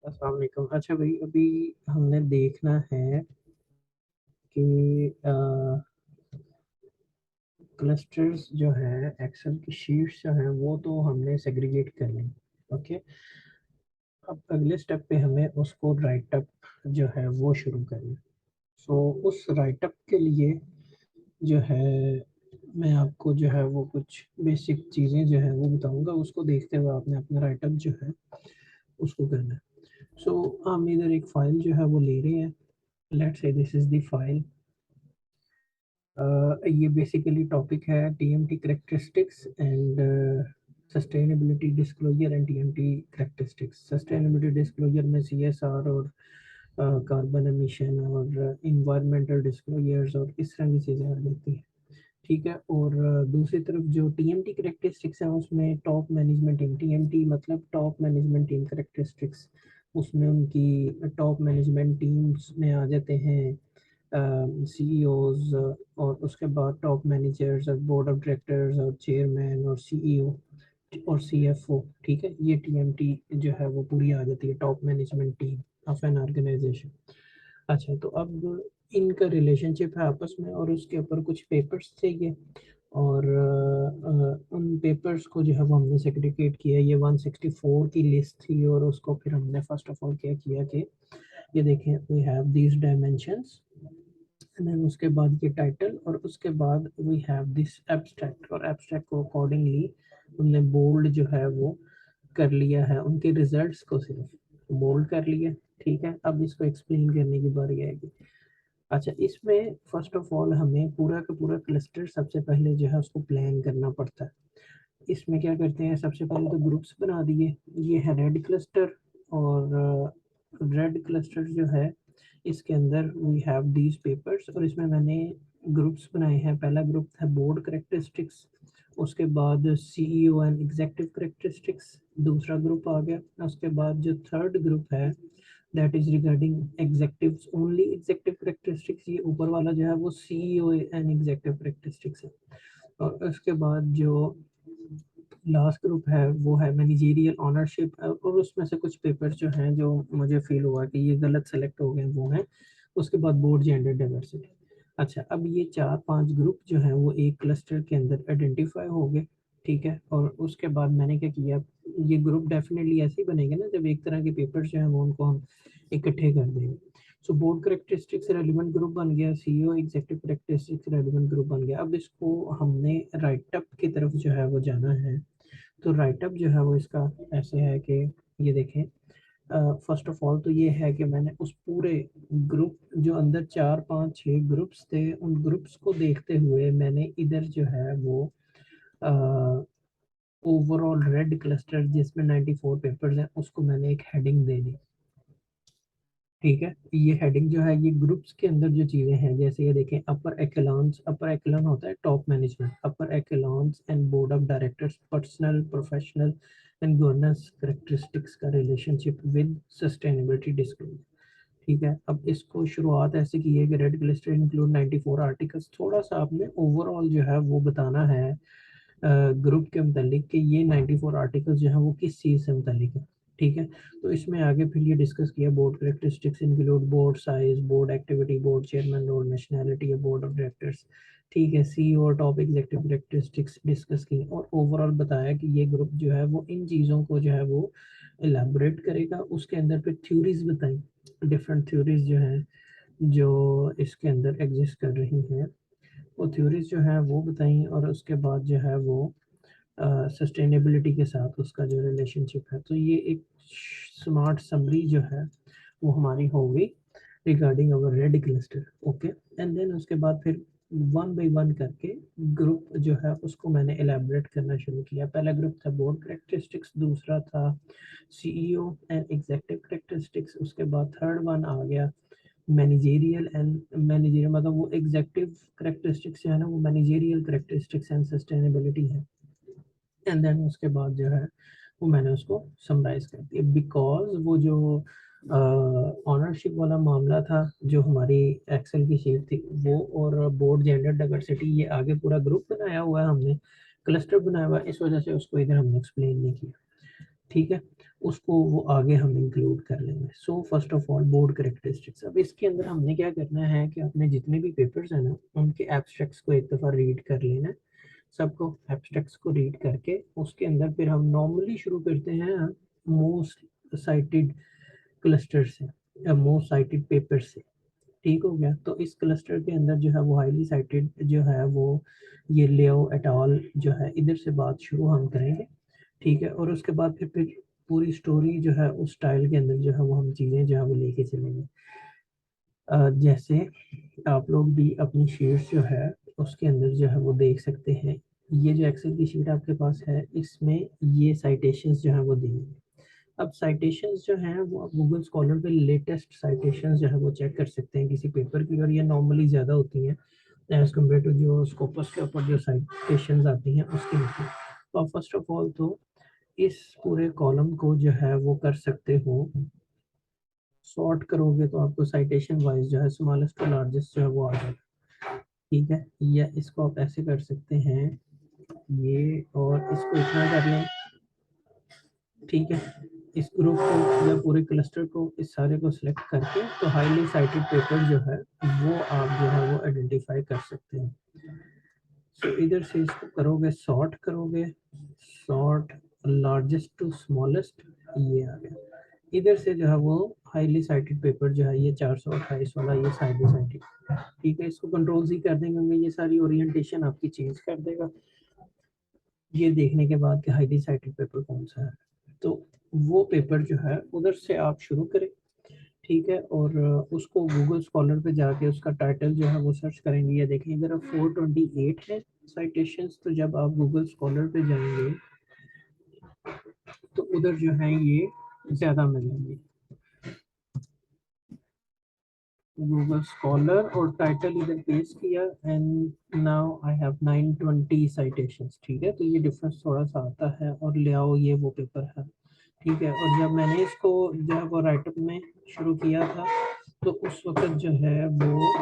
अस्सलाम वालेकुम। अच्छा भाई, अभी हमने देखना है कि क्लस्टर्स जो है, एक्सेल की शीट्स जो हैं वो तो हमने सेग्रीगेट कर ली। ओके, अब अगले स्टेप पे हमें उसको राइट अप जो है वो शुरू करना। सो उस राइट अप के लिए जो है मैं आपको जो है वो कुछ बेसिक चीज़ें जो है वो बताऊंगा, उसको देखते हुए आपने अपना राइट अप जो है उसको करना है। सो हम इधर एक फ़ाइल जो है वो ले रहे हैं। Let's say this is the file. ये बेसिकली टॉपिक है TMT characteristics and sustainability disclosure and TMT characteristics. Sustainability disclosure में सीएसआर और कार्बन एमिशन और इन्वायरमेंटल डिस्क्लोजर्स और इस तरह की चीज़ें आ जाती हैं। ठीक है, और दूसरी तरफ जो टीएमटी करेक्टरिस्टिक्स है उसमें टॉप मैनेजमेंट टीम, टीएमटी मतलब टॉप मैनेजमेंट टीम करेक्टरिस्टिक्स, उसमें उनकी टॉप मैनेजमेंट टीम्स में आ जाते हैं सीईओज और उसके बाद टॉप मैनेजर्स और बोर्ड ऑफ डायरेक्टर्स और चेयरमैन और सीईओ और सीएफओ। ठीक है, ये टीएमटी जो है वो पूरी आ जाती है, top management team of an organisation. अच्छा, तो अब इनका रिलेशनशिप है आपस में और उसके ऊपर कुछ पेपर्स चाहिए और उन पेपर्स को जो है वो हमने सेग्रीगेट किया। ये 164 की लिस्ट थी और उसको फिर हमने फर्स्ट ऑफ ऑल क्या किया कि ये देखें, we have these dimensions and then उसके बाद ये टाइटल और उसके बाद वी हैव दिस एब्स्ट्रैक्ट, और एब्स्ट्रैक्ट को अकॉर्डिंगली हमने बोल्ड जो है वो कर लिया है, उनके रिजल्ट्स को सिर्फ बोल्ड कर लिया। ठीक है, अब इसको एक्सप्लेन करने की बारी आएगी। अच्छा, इसमें फर्स्ट ऑफ ऑल हमें पूरा का पूरा क्लस्टर सबसे पहले जो है उसको प्लान करना पड़ता है। इसमें क्या करते हैं, सबसे पहले तो ग्रुप्स बना दिए। ये है रेड क्लस्टर और रेड क्लस्टर जो है इसके अंदर वी हैव दीज पेपर्स और इसमें मैंने ग्रुप्स बनाए हैं। पहला ग्रुप था बोर्ड करेक्टरिस्टिक्स, उसके बाद सीईओ एंड एग्जेक्टिव करेक्टरिस्टिक्स दूसरा ग्रुप आ गया। उसके बाद जो थर्ड ग्रुप है that is regarding executives only, executive characteristics. ये ऊपर वाला जो है वो सीईओ एंड एग्जेक्टिव करेक्टरिस्टिक्स है। और उसके बाद जो लास्ट ग्रुप है वो है मैनेजरियल ऑनरशिप और उसमें से कुछ पेपर्स जो हैं जो मुझे फील हुआ कि ये गलत सेलेक्ट हो गए वो हैं। उसके बाद बोर्ड जेंडर डाइवर्सिटी। अच्छा, अब ये 4-5 ग्रुप जो हैं वो एक क्लस्टर के अंदर आइडेंटिफाई हो गए। ठीक है, और उसके बाद मैंने क्या किया, ये ग्रुप डेफिनेटली ऐसे ही बनेंगे ना जब एक तरह के पेपर्स जो हैं वो उनको हम इकट्ठे कर देंगे। सो बोर्ड करेक्टरिस्टिक्स रेलिवेंट ग्रुप बन गया, CEO executive characteristics relevant group बन गया। अब इसको हमने राइट अप की तरफ जो है वो जाना है। तो राइट अप जो है वो इसका ऐसे है कि ये देखें, फर्स्ट ऑफ ऑल तो ये है कि मैंने उस पूरे ग्रुप जो अंदर 4-5-6 ग्रुप्स थे उन ग्रुप्स को देखते हुए मैंने इधर जो है वो ओवरऑल रेड क्लस्टर जिसमें 94 पेपर्स हैं उसको मैंने एक हेडिंग दे दी। ठीक है, ये हेडिंग जो है ये ग्रुप्स के अंदर जो चीज़ें हैं, जैसे ये देखें, अपर एक्लॉन्स, अपर एक्लॉन होता है top management, upper echelons and board of directors personal professional and governance characteristics का रिलेशनशिप विद सस्टेनेबिलिटी डिस्क्लोजर। ठीक है, अब इसको शुरुआत ऐसे की है कि रेड क्लस्टर इंक्लूड 94 आर्टिकल्स। थोड़ा सा आपने ओवरऑल जो है वो बताना है ग्रुप के मुतालिक कि ये 94 आर्टिकल्स जो हैं वो किस चीज़ से मुतालिक है। ठीक है, तो इसमें आगे फिर ये डिस्कस किया board characteristics include board size, board activity, board chairman role, nationality of board of directors. ठीक है, सी और टॉप एग्जेक्टिव करेक्टरिस्टिक्स डिस्कस की और ओवरऑल बताया कि ये ग्रुप जो है वो इन चीज़ों को जो है वो एलैबोरेट करेगा। उसके अंदर फिर थ्योरीज बताई, डिफरेंट थ्योरीज जो हैं जो इसके अंदर एग्जिस्ट कर रही हैं, वो थ्योरीज जो है वो बताई और उसके बाद जो है वो सस्टेनेबिलिटी के साथ उसका जो रिलेशनशिप है। तो ये एक स्मार्ट समरी जो है वो हमारी हो गई regarding our red cluster. Okay, and then उसके बाद फिर वन बाय वन करके ग्रुप जो है उसको मैंने एलैबोरेट करना शुरू किया। पहला ग्रुप था बोर्ड करेक्टरिस्टिक्स, दूसरा था सीईओ एंड एग्जेक्टिव करेक्टरिस्टिक्स, उसके बाद थर्ड वन आ गया मैनेजेरियल एंड मैनेजेरियल मतलब वो एग्जेक्टिव करेक्टरिस्टिक्स जो है ना वो मैनेजेरियल करेक्टरिस्टिक्स एंड सस्टेनेबिलिटी है। एंड देन उसके बाद जो है वो मैंने उसको समराइज कर दिया बिकॉज वो जो ऑनरशिप वाला मामला था जो हमारी एक्सेल की शीट थी वो और बोर्ड जेंडर डाइवर्सिटी ये आगे पूरा ग्रुप बनाया हुआ है हमने, क्लस्टर बनाया हुआ है, इस वजह से उसको इधर हमने एक्सप्लेन नहीं किया। ठीक है, उसको वो आगे हम इंक्लूड कर लेंगे। So first of all board characteristics. अब इसके अंदर हमने क्या करना है कि अपने जितने भी पेपर्स हैं ना उनके एब्स्ट्रैक्ट्स को एक दफ़ा रीड कर लेना है। सबको एब्स्ट्रैक्ट्स को रीड करके उसके अंदर फिर हम नॉर्मली शुरू करते हैं मोस्ट साइटेड क्लस्टर से, मोस्ट साइटेड पेपर से। ठीक हो गया। तो इस क्लस्टर के अंदर जो है वो हाईली साइटेड जो है वो ये लियो एट अल जो है, इधर से बात शुरू हम करेंगे। ठीक है। और उसके बाद फिर पूरी स्टोरी जो है उस स्टाइल के अंदर जो है वो हम चीज़ें जो है वो लेके चलेंगे। जैसे आप लोग भी अपनी शीट्स जो है उसके अंदर जो है वो देख सकते हैं। ये जो एक्सेल की शीट आपके पास है इसमें ये साइटेशंस जो है वो दी हैं। अब साइटेशंस जो हैं वो आप गूगल स्कॉलर पे लेटेस्ट साइटेशंस जो है वो चेक कर सकते हैं किसी पेपर की, और ये नॉर्मली ज़्यादा होती हैं एज़ कम्पेयर टू जो स्कोपस के ऊपर जो साइटेशंस आती हैं उसके नीचे। तो आप फर्स्ट ऑफ ऑल तो इस पूरे कॉलम को जो है वो कर सकते हो, सॉर्ट करोगे तो आपको साइटेशन वाइज जो है स्मॉलेस्ट टू लार्जेस्ट जो है वो आ जाएगा। ठीक है। या इसको आप ऐसे कर सकते हैं ये, और इसको इतना कर लें। ठीक है। इस ग्रुप को या पूरे क्लस्टर को इस सारे को सिलेक्ट करके तो हाईली साइटेड पेपर जो है वो आप जो है वो आइडेंटिफाई कर सकते हैं। तो इधर से इसको करोगे, सॉर्ट करोगे, सॉर्ट लार्जेस्ट टू स्मॉलेस्ट, ये आ गया। इधर से जो है वो हाईली साइटेड पेपर जो है ये 428 वाला ये हाईली साइटेड। ठीक है। इसको कंट्रोल सी कर देंगे, ये सारी ओरिएंटेशन आपकी चेंज कर देगा ये देखने के बाद कि हाईली साइटेड पेपर कौन सा है। तो वो पेपर जो है उधर से आप शुरू करें। ठीक है। और उसको गूगल स्कॉलर पे जाके उसका टाइटल जो है वो सर्च करेंगे। ये देखें इधर 428 है साइटेशंस। तो जब आप गूगल स्कॉलर पे जाएंगे तो उधर जो है ये ज़्यादा मिलेंगे। गूगल स्कॉलर और टाइटल इधर पेस्ट किया and now I have 920 citations. ठीक है। तो ये डिफरेंस थोड़ा सा आता है। और ले आओ ये वो पेपर है। ठीक है। और जब मैंने इसको जो है वो राइटअप में शुरू किया था तो उस वक्त जो है वो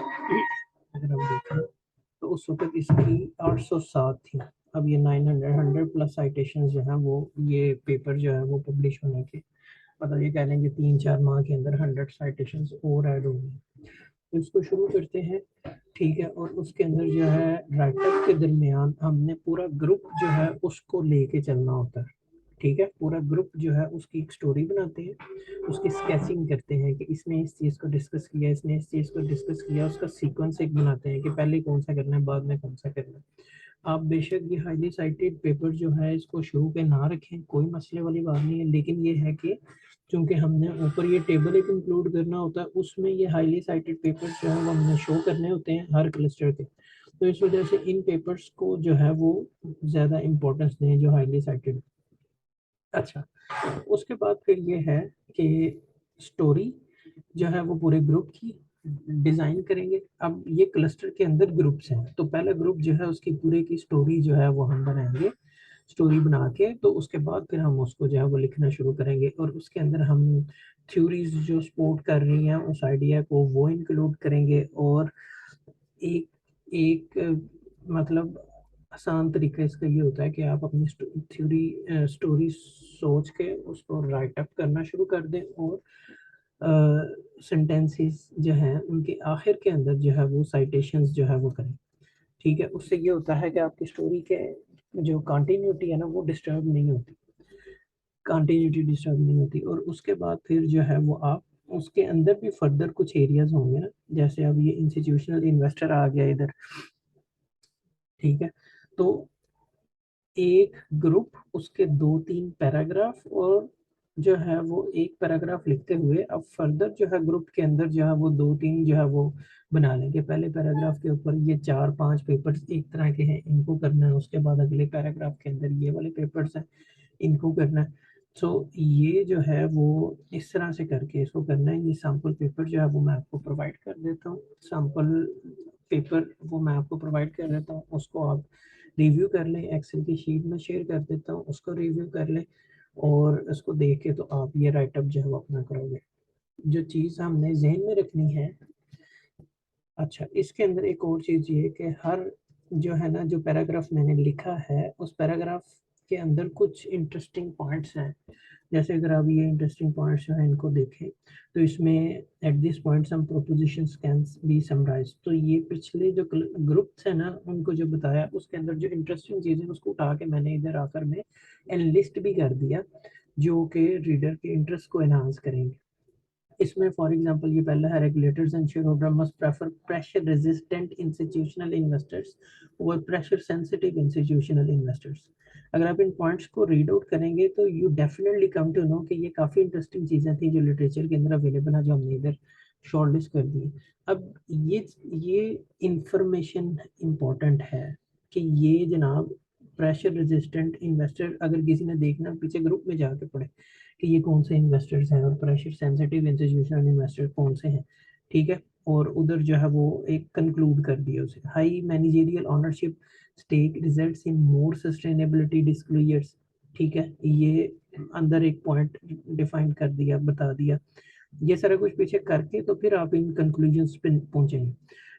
अगर हम देखें तो उस वक्त इसकी 807 थी। अब ये 900 प्लस साइटेशन जो है वो ये पेपर जो है वो पब्लिश होने के मतलब ये कह लें कि 3-4 माह के अंदर 100 साइटेशन और ऐड होंगी। तो इसको शुरू करते हैं। ठीक है। और उसके अंदर जो है राइटअप के दरमियान हमने पूरा ग्रुप जो है उसको लेके चलना होता है। ठीक है। पूरा ग्रुप जो है उसकी एक स्टोरी बनाते हैं, उसकी स्केचिंग करते हैं कि इसने इस चीज़ को डिस्कस किया, इसने इस चीज़ को डिस्कस किया, उसका सीक्वेंस एक बनाते हैं कि पहले कौन सा करना है बाद में कौन सा करना है। आप बेशक ये हाईली साइटेड पेपर जो है इसको शुरू पे ना रखें, कोई मसले वाली बात नहीं है, लेकिन ये है कि चूंकि हमने ऊपर ये टेबल एक इंक्लूड करना होता है उसमें ये हाईली साइटेड पेपर जो है वो हमने शो करने होते हैं हर क्लस्टर के। तो इस वजह से इन पेपर्स को जो है वो ज़्यादा इंपॉर्टेंस दें जो हाईली साइटेड। अच्छा। उसके बाद फिर ये है कि स्टोरी जो है वो पूरे ग्रुप की डिज़ाइन करेंगे। अब ये क्लस्टर के अंदर ग्रुप्स हैं तो पहला ग्रुप जो है उसकी पूरे की स्टोरी जो है वो हम बनाएंगे। स्टोरी बना के तो उसके बाद फिर हम उसको जो है वो लिखना शुरू करेंगे और उसके अंदर हम थ्योरीज जो सपोर्ट कर रही हैं उस आइडिया को वो इंक्लूड करेंगे। और एक एक मतलब आसान तरीका इसका ये होता है कि आप अपनी थ्योरी स्टोरी सोच के उसको राइट अप करना शुरू कर दें और सेंटेंसेस जो हैं उनके आखिर के अंदर जो है वो साइटेशंस जो है वो करें। ठीक है। उससे ये होता है कि आपकी स्टोरी के जो कंटिन्यूटी है ना वो डिस्टर्ब नहीं होती, कंटिन्यूटी डिस्टर्ब नहीं होती। और उसके बाद फिर जो है वो आप उसके अंदर भी फर्दर कुछ एरियाज होंगे ना, जैसे अब ये इंस्टीट्यूशनल इन्वेस्टर आ गया इधर। ठीक है। तो एक ग्रुप उसके 2-3 पैराग्राफ और जो है वो एक पैराग्राफ लिखते हुए अब फर्दर जो है ग्रुप के अंदर जो है वो 2-3 जो है वो बना लेंगे। पहले पैराग्राफ के ऊपर ये 4-5 पेपर्स एक तरह के हैं इनको करना है, उसके बाद अगले पैराग्राफ के अंदर ये वाले पेपर्स हैं इनको करना है। तो ये जो है वो इस तरह से करके इसको करना है। ये सैम्पल पेपर जो है वो मैं आपको प्रोवाइड कर देता हूँ। सैम्पल पेपर वो मैं आपको प्रोवाइड कर देता हूँ, उसको आप रिव्यू कर लें। एक्सेल की शीट में शेयर कर देता हूँ, उसको रिव्यू कर लें और उसको देख के तो आप ये राइटअप जो है वो अपना करोगे। जो चीज़ हमने जहन में रखनी है। अच्छा, इसके अंदर एक और चीज़ ये है कि हर जो है ना जो पैराग्राफ मैंने लिखा है उस पैराग्राफ के अंदर कुछ इंटरेस्टिंग पॉइंट्स हैं जैसे अगर आप ये इंटरेस्टिंग पॉइंट्स जो है इनको देखें तो इसमें at this point some propositions can be summarise. तो ये पिछले जो ग्रुप्स है ना उनको जो बताया उसके अंदर जो इंटरेस्टिंग चीज़ें उसको उठा के मैंने इधर आकर में एनलिस्ट भी कर दिया जो कि रीडर के इंटरेस्ट को एनहांस करेंगे। इसमें फॉर एग्जांपल ये पहला है regulators and share holder must prefer pressure resistant institutional investors और प्रेशर सेंसिटिव इंस्टीट्यूशनल इन्वेस्टर्स। अगर आप इन पॉइंट्स को रीड आउट करेंगे तो you definitely come to know कि ये काफ़ी इंटरेस्टिंग चीज़ें थी जो लिटरेचर के अंदर अवेलेबल है जो हमने इधर शॉर्ट लिस्ट कर दी। अब ये इंफॉर्मेशन इम्पॉर्टेंट है कि ये जनाब प्रेशर रेजिस्टेंट इन्वेस्टर अगर किसी ने देखना पीछे ग्रुप में जाके पढ़े कि ये कौन से इन्वेस्टर्स हैं और प्रेशर सेंसिटिव इंस्टीट्यूशनल इन्वेस्टर कौन से हैं, ठीक है। और उधर जो है वो एक कंक्लूड कर दिया उसे, high managerial ownership stake results in more sustainability disclosures, ठीक है। ये अंदर एक पॉइंट डिफाइन कर दिया, बता दिया। ये सारा कुछ पीछे करके तो फिर आप इन कंक्लूजन्स पे पहुंचेंगे।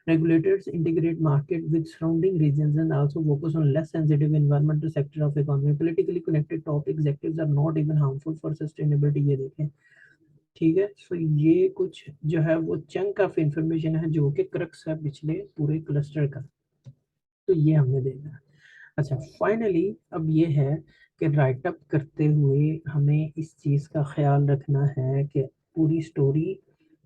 Regulators integrate market with surrounding regions and also focus on less sensitive environmental sector of economy. Politically connected top executives are not even harmful for sustainability. ये देखें, ठीक है। सो ये कुछ जो है वो चंक ऑफ इंफॉर्मेशन है जो कि क्रक्स है पिछले पूरे क्लस्टर का, तो ये हमने देखा है। अच्छा, फाइनली अब ये है कि राइट अप करते हुए हमें इस चीज़ का ख्याल रखना है कि पूरी स्टोरी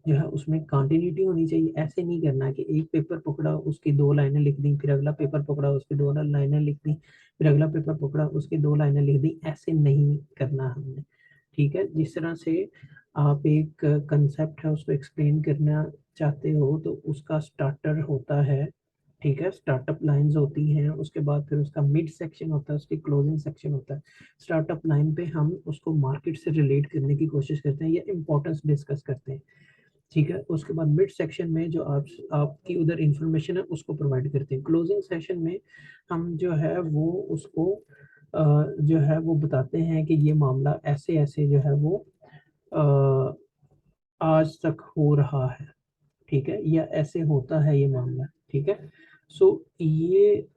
जो है उसमें कंटिन्यूटी होनी चाहिए। ऐसे नहीं करना कि एक पेपर पकड़ा उसकी 2 लाइनें लिख दी, फिर अगला पेपर पकड़ा उसकी 2 लाइनें लिख दी, फिर अगला पेपर पकड़ा उसकी 2 लाइनें लिख दी। ऐसे नहीं करना हमने, ठीक है। जिस तरह से आप एक कंसेप्ट है उसको एक्सप्लेन करना चाहते हो तो उसका स्टार्टर होता है, ठीक है, स्टार्टअप लाइंस होती हैं, उसके बाद फिर उसका मिड सेक्शन होता है, उसकी क्लोजिंग सेक्शन होता है। स्टार्टअप लाइन पे हम उसको मार्केट से रिलेट करने की कोशिश करते हैं या इंपॉर्टेंस डिस्कस करते हैं, ठीक है। उसके बाद मिड सेक्शन में जो आपकी उधर इंफॉर्मेशन है उसको प्रोवाइड करते हैं। क्लोजिंग सेशन में हम जो है वो उसको जो है वो बताते हैं कि ये मामला ऐसे ऐसे जो है वो आज तक हो रहा है, ठीक है, या ऐसे होता है ये मामला, ठीक है। सो ये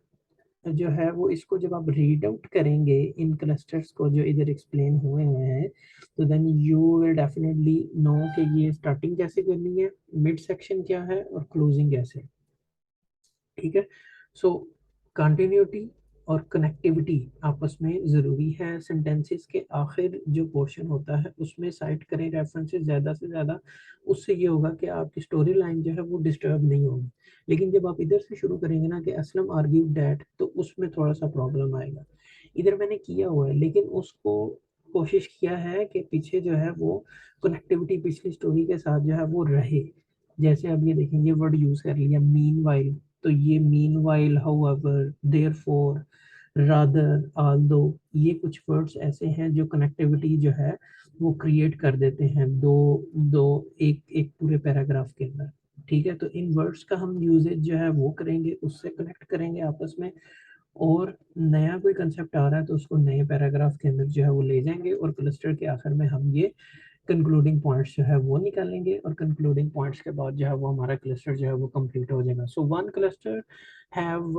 जो है वो इसको जब आप रीड आउट करेंगे इन क्लस्टर्स को जो इधर एक्सप्लेन हुए हैं तो then you will definitely know कि ये स्टार्टिंग कैसे करनी है, मिड सेक्शन क्या है और क्लोजिंग कैसे, ठीक है। सो कंटिन्यूटी और कनेक्टिविटी आपस में ज़रूरी है। सेंटेंसेस के आखिर जो पोर्शन होता है उसमें साइट करें रेफरेंसेस ज़्यादा से ज़्यादा, उससे ये होगा कि आपकी स्टोरी लाइन जो है वो डिस्टर्ब नहीं होगी। लेकिन जब आप इधर से शुरू करेंगे ना कि असलम आर्ग्यू डैट, तो उसमें थोड़ा सा प्रॉब्लम आएगा। इधर मैंने किया हुआ है लेकिन उसको कोशिश किया है कि पीछे जो है वो कनेक्टिविटी पिछली स्टोरी के साथ जो है वो रहे। जैसे अब ये देखेंगे वर्ड यूज़ कर लिया मीन वाइल, तो ये mean while, however, therefore, rather, Aldous, ये कुछ वर्ड्स ऐसे हैं जो कनेक्टिविटी जो है वो क्रिएट कर देते हैं दो दो एक एक पूरे पैराग्राफ के अंदर, ठीक है। तो इन वर्ड्स का हम यूजेज जो है वो करेंगे, उससे कनेक्ट करेंगे आपस में, और नया कोई कंसेप्ट आ रहा है तो उसको नए पैराग्राफ के अंदर जो है वो ले जाएंगे और क्लस्टर के आखिर में हम ये कंक्लूडिंग पॉइंट्स जो है वो निकालेंगे और कंक्लूडिंग पॉइंट्स के बाद जो है वो हमारा क्लस्टर जो है वो कंप्लीट हो जाएगा। So one cluster have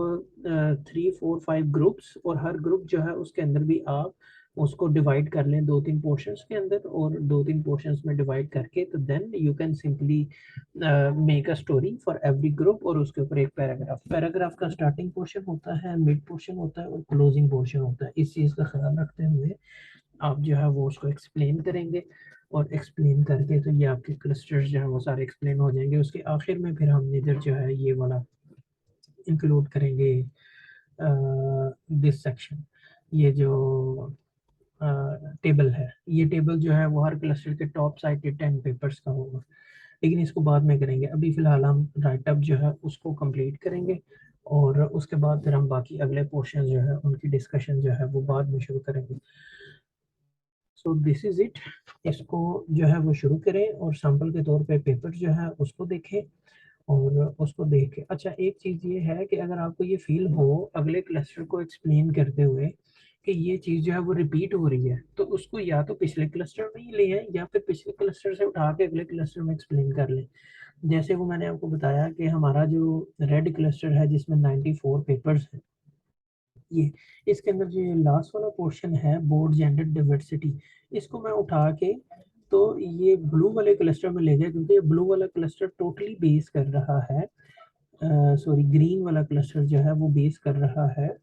3 4 5 groups और हर ग्रुप जो है उसके अंदर भी आप उसको डिवाइड कर लें 2-3 पोर्शंस के अंदर, और 2-3 पोर्शंस में डिवाइड करके तो then you can simply make a story for every group और उसके ऊपर एक पैराग्राफ। पैराग्राफ का स्टार्टिंग पोर्शन होता है, मिड पोर्शन होता है और क्लोजिंग पोर्शन होता है। इस चीज़ का ख्याल रखते हुए आप जो है वो उसको एक्सप्लेन करेंगे और एक्सप्लेन करके तो ये आपके क्लस्टर्स जो है वो सारे एक्सप्लेन हो जाएंगे। उसके आखिर में फिर हम इधर जो है ये वाला इंक्लूड करेंगे दिस सेक्शन, ये जो टेबल है, ये टेबल जो है वो हर क्लस्टर के टॉप साइड के 10 पेपर्स का होगा, लेकिन इसको बाद में करेंगे। अभी फिलहाल हम राइटअप जो है उसको कंप्लीट करेंगे और उसके बाद फिर हम बाकी अगले पोर्शन जो है उनकी डिस्कशन जो है वो बाद में शुरू करेंगे। So this is it. इसको जो है वो शुरू करें और सैंपल के तौर पे पेपर जो है उसको देखें और उसको देख के अच्छा एक चीज़ ये है कि अगर आपको ये फील हो अगले क्लस्टर को एक्सप्लेन करते हुए कि ये चीज़ जो है वो रिपीट हो रही है, तो उसको या तो पिछले क्लस्टर में ही ले आए या फिर पिछले क्लस्टर से उठा के अगले क्लस्टर में एक्सप्लेन कर लें। जैसे वो मैंने आपको बताया कि हमारा जो रेड क्लस्टर है जिसमें 94 पेपर्स हैं, ये इसके अंदर जो लास्ट वाला पोर्शन है बोर्ड जेंडर डाइवर्सिटी, इसको मैं उठा के तो ये ब्लू वाले क्लस्टर में ले गया, क्योंकि ये ब्लू वाला क्लस्टर टोटली बेस कर रहा है, सॉरी ग्रीन वाला क्लस्टर जो है वो बेस कर रहा है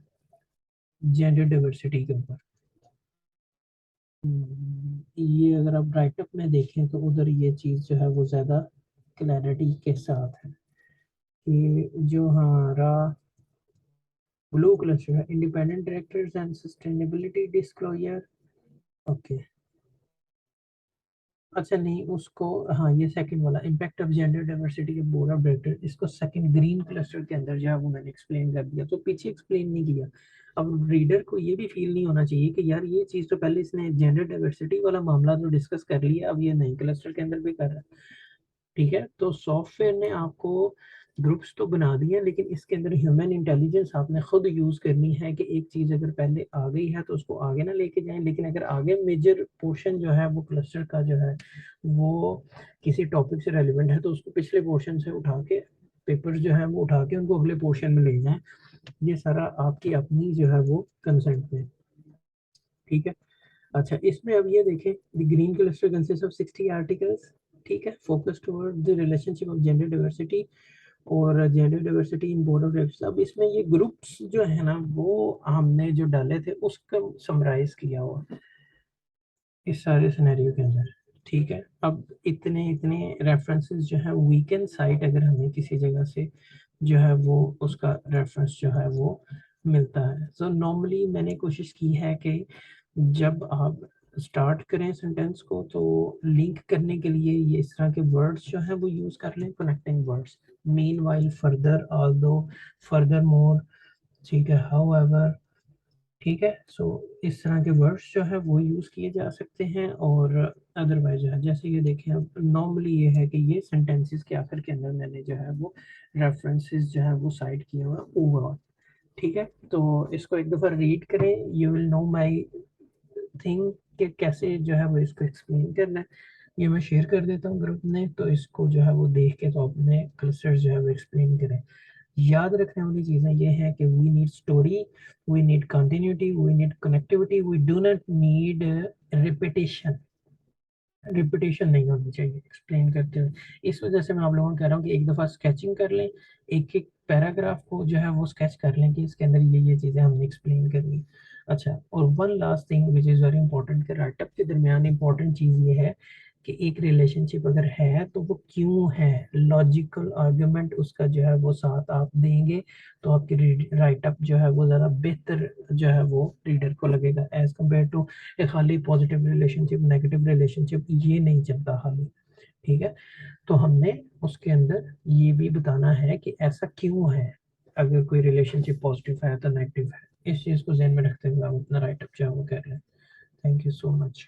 जेंडर डाइवर्सिटी के ऊपर। ये अगर आप राइटअप में देखें तो उधर ये चीज़ जो है वो ज़्यादा क्लैरिटी के साथ है कि जो हमारा ब्लू क्लस्टर है, independent directors and sustainability disclosure. Okay, अच्छा नहीं उसको, हाँ ये सेकंड वाला इम्पैक्ट ऑफ जेंडर डाइवर्सिटी के बोर्ड ऑफ डायरेक्टर, इसको सेकंड ग्रीन क्लस्टर के अंदर जो है वो मैंने एक्सप्लेन कर दिया, तो पीछे एक्सप्लेन नहीं किया। अब रीडर को ये भी फील नहीं होना चाहिए कि यार ये चीज़ तो पहले इसने जेंडर डाइवर्सिटी वाला मामला तो डिस्कस कर लिया, अब ये नई क्लस्टर के अंदर भी कर रहा है। ठीक है, तो सॉफ्टवेयर ने आपको ग्रुप्स तो बना दिए, लेकिन इसके अंदर ह्यूमन इंटेलिजेंस आपने खुद यूज़ करनी है कि एक चीज़ अगर पहले आ गई है तो उसको आगे ना लेके जाएं, लेकिन अगर आगे मेजर पोर्शन जो है वो क्लस्टर का जो है वो किसी टॉपिक से रेलिवेंट है तो उसको पिछले पोर्शन से उठा के पेपर्स जो है वो उठा के उनको अगले पोर्शन में ले जाएं। ये सारा आपकी अपनी जो है वो कंसेंट में। ठीक है, अच्छा इसमें अब ये देखें, the green cluster consist of 60 articles. ठीक है, focus toward the relationship of gender diversity और gender diversity in board of directors. अब इसमें ये ग्रुप्स जो है ना वो हमने जो डाले थे उसका समराइज किया हुआ इस सारे सिनेरियो के अंदर। ठीक है, अब इतने इतने रेफरेंसेस जो है वीकेंड साइट अगर हमें किसी जगह से जो है वो उसका रेफरेंस जो है वो मिलता है, सो नॉर्मली मैंने कोशिश की है कि जब आप स्टार्ट करें सेंटेंस को तो लिंक करने के लिए ये इस तरह के वर्ड्स जो हैं वो यूज़ कर लें, connecting words, mean while, further, although, further more, ठीक है, हाउएवर। ठीक है, सो इस तरह के वर्ड्स जो है वो यूज़ किए जा सकते हैं। और अदरवाइज जो है जैसे ये देखें, अब नॉर्मली ये है कि ये सेंटेंसेस के आखिर के अंदर मैंने जो है वो रेफरेंसेस जो है वो साइड किए हुए ओवरऑल। ठीक है, तो इसको एक दफ़ा रीड करें, you will know my thing कि कैसे जो है वो इसको एक्सप्लेन करना है। ये मैं शेयर कर देता हूँ ग्रुप में, तो इसको जो है वो देख के तो अपने क्लस्टर्स जो है वो एक्सप्लेन करें। याद रखने वाली चीज़ें ये हैं कि we need story, we need continuity, we need connectivity, we do not need repetition. Repetition नहीं होनी चाहिए एक्सप्लेन करते हुए। इस वजह से मैं आप लोगों को कह रहा हूँ कि एक दफ़ा स्केचिंग कर लें, एक एक पैराग्राफ को जो है वो स्केच कर लें कि इसके अंदर ये चीज़ें हमने एक्सप्लेन करनी। अच्छा, और one last thing which is very important कि राइटअप के दरमियान इंपॉर्टेंट चीज़ ये है कि एक रिलेशनशिप अगर है तो वो क्यों है, लॉजिकल आर्गुमेंट उसका जो है वो साथ आप देंगे तो आपकी राइटअप जो है वो ज़्यादा बेहतर जो है वो रीडर को लगेगा, एज़ कम्पेयर टू एक खाली पॉजिटिव रिलेशनशिप, नेगेटिव रिलेशनशिप ये नहीं चलता खाली। ठीक है, तो हमने उसके अंदर ये भी बताना है कि ऐसा क्यों है, अगर कोई रिलेशनशिप पॉजिटिव है तो नेगेटिव है। इस चीज़ को ध्यान में रखते हुए आप अपना राइटअप जो है वो कर लें। Thank you so much.